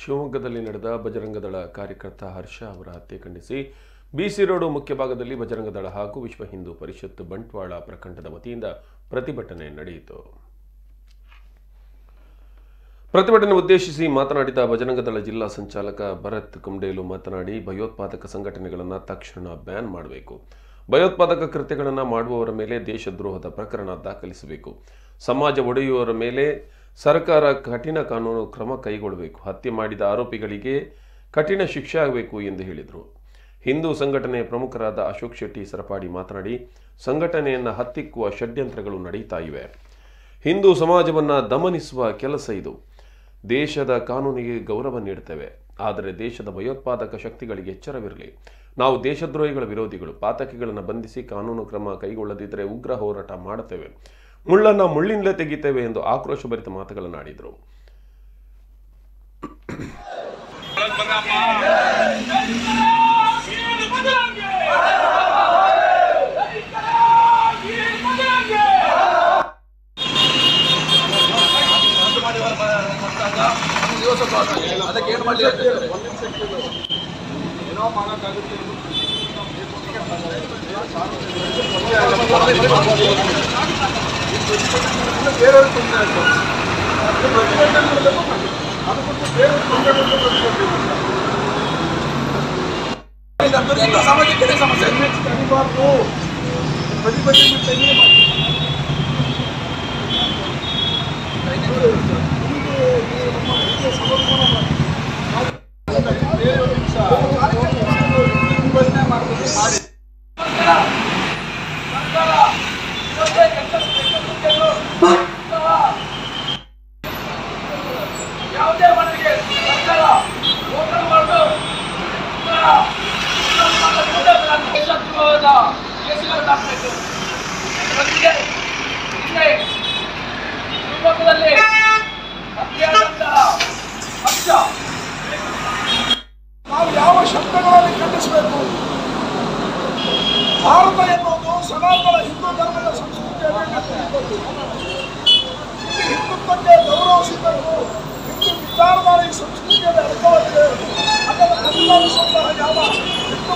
ಶಿವಮೊಗ್ಗದಲ್ಲಿ ನಡೆದ ಬಜರಂಗದಳ ಕಾರ್ಯಕರ್ತ ಹರ್ಷ ಅವರ ಹತ್ಯೆ ಖಂಡಿಸಿ ಬಿಸಿ ರೋಡ್ ಮುಖ್ಯ ಭಾಗದಲ್ಲಿ ಬಜರಂಗದಳ ಹಾಗೂ ವಿಶ್ವ ಹಿಂದೂ ಪರಿಷತ್ ಬಂಟ್ವಾಳ ಪ್ರಖಂಡದ ವತಿಯಿಂದ ಪ್ರತಿಭಟನೆ ನಡೆಯಿತು. ಪ್ರತಿಭಟನೆ ಉದ್ದೇಶಿಸಿ ಮಾತನಾಡಿದ ಬಜರಂಗದಳ ಜಿಲ್ಲಾ ಸಂಚಾಲಕ ಭರತ್ ಕುಂಡೇಲು ಮಾತನಾಡಿ, ಭಯೋತ್ಪಾದಕ ಸಂಘಟನೆಗಳನ್ನು ತಕ್ಷಣ ಬ್ಯಾನ್ ಮಾಡಬೇಕು. ಭಯೋತ್ಪಾದಕ ಕೃತ್ಯಗಳನ್ನು ಮಾಡುವವರ ಮೇಲೆ ದೇಶದ್ರೋಹದ ಪ್ರಕರಣ ದಾಖಲಿಸಬೇಕು. ಸಮಾಜ ಒಡೆಯುವವರ ಮೇಲೆ ಸರ್ಕಾರ ಕಠಿಣ ಕಾನೂನು ಕ್ರಮ ಕೈಗೊಳ್ಳಬೇಕು. ಹತ್ಯೆ ಮಾಡಿದ ಆರೋಪಿಗಳಿಗೆ ಕಠಿಣ ಶಿಕ್ಷೆ ಆಗಬೇಕು ಎಂದು ಹೇಳಿದರು. ಹಿಂದೂ ಸಂಘಟನೆಯ ಪ್ರಮುಖರಾದ ಅಶೋಕ್ ಶೆಟ್ಟಿ ಸರಪಾಡಿ ಮಾತನಾಡಿ, ಸಂಘಟನೆಯನ್ನು ಹತ್ತಿಕ್ಕುವ ಷಡ್ಯಂತ್ರಗಳು ನಡೀತಾ ಇವೆ. ಹಿಂದೂ ಸಮಾಜವನ್ನು ದಮನಿಸುವ ಕೆಲಸ ಇದು. ದೇಶದ ಕಾನೂನಿಗೆ ಗೌರವ ನೀಡುತ್ತೇವೆ, ಆದರೆ ದೇಶದ ಭಯೋತ್ಪಾದಕ ಶಕ್ತಿಗಳಿಗೆ ಎಚ್ಚರವಿರಲಿ. ನಾವು ದೇಶದ್ರೋಹಿಗಳ ವಿರೋಧಿಗಳು. ಪಾತಕಿಗಳನ್ನು ಬಂಧಿಸಿ ಕಾನೂನು ಕ್ರಮ ಕೈಗೊಳ್ಳದಿದ್ದರೆ ಉಗ್ರ ಹೋರಾಟ ಮಾಡುತ್ತೇವೆ. ಮುಳ್ಳನ್ನು ಮುಳ್ಳಿನಲ್ಲೇ ತೆಗಿತೇವೆ ಎಂದು ಆಕ್ರೋಶಭರಿತ ಮಾತುಗಳನ್ನಾಡಿದರು. ಅದಕ್ಕೆ ಏನು ಮಾಡಿ ಏನೋ ಮಾಡೋಕ್ಕಾಗುತ್ತೆ. ಬೇರೆಯವ್ರಿಗೆ ತೊಂದರೆ ಆಯಿತು, ಅದಕ್ಕೊಂದು ಬೇರೆಯವ್ರಿಗೆ ತೊಂದರೆ ಸಾಮಾಜಿಕ ಸಮಸ್ಯೆ ಕಡಿಬಾರ್ದು. ಪ್ರತಿಭಟನೆ ತೆಗೆದು ಮಾಡಿ ಯಾವುದೇ ಮನೆಗೆ ಸರ್ಕಾರ ಶಿವಮೊಗ್ಗದಲ್ಲಿ ನಾವು ಯಾವ ಶಬ್ದಗಳಲ್ಲಿ ಖಂಡಿಸಬೇಕು? ಭಾರತ ಎನ್ನುವುದು ಸನಾತನ ಹಿಂದೂ ಧರ್ಮದ ಸಂಸ್ಕೃತಿಯನ್ನು ಹಿಂದುತ್ವಕ್ಕೆ ಗೌರವಿಸಬೇಕು. ಹಿಂದೂ ವಿಚಾರಧಾರೆ ಸಂಸ್ಕೃತಿಯಲ್ಲಿ ಅಡಕವಾಗಿದೆ. ಅದನ್ನು ಪ್ರತಿಪಾದಿಸುವಂತಹ ಯಾವ ಹಿಂದೂ